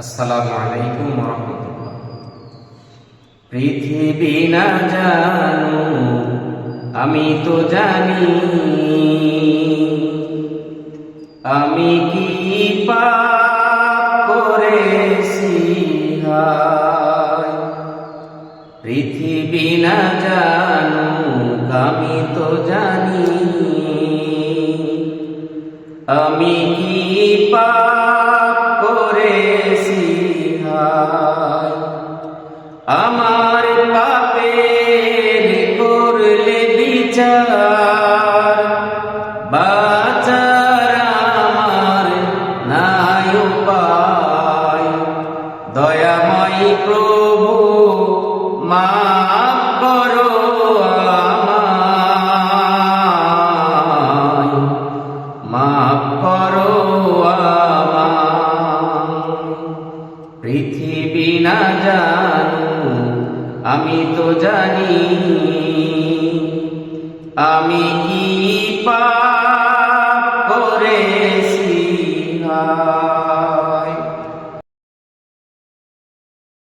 আসসালামু আলাইকুম ওয়া রাহমাতুল্লাহ। পৃথিবী না জানো আমি তো জানি, আমি কি পাপ করেছি হায়। পৃথিবী না জানো আমি তো জানি, আমি কি পাপ করেছি হায়। আমার পাপের করলে বিচার, বাঁচার আমার নাই উপায়। দয়াময় প্রভু মাফ করো আমায়, মাফ করো আমায়। পৃথিবী না জানো আমি তো জানি, আমি কি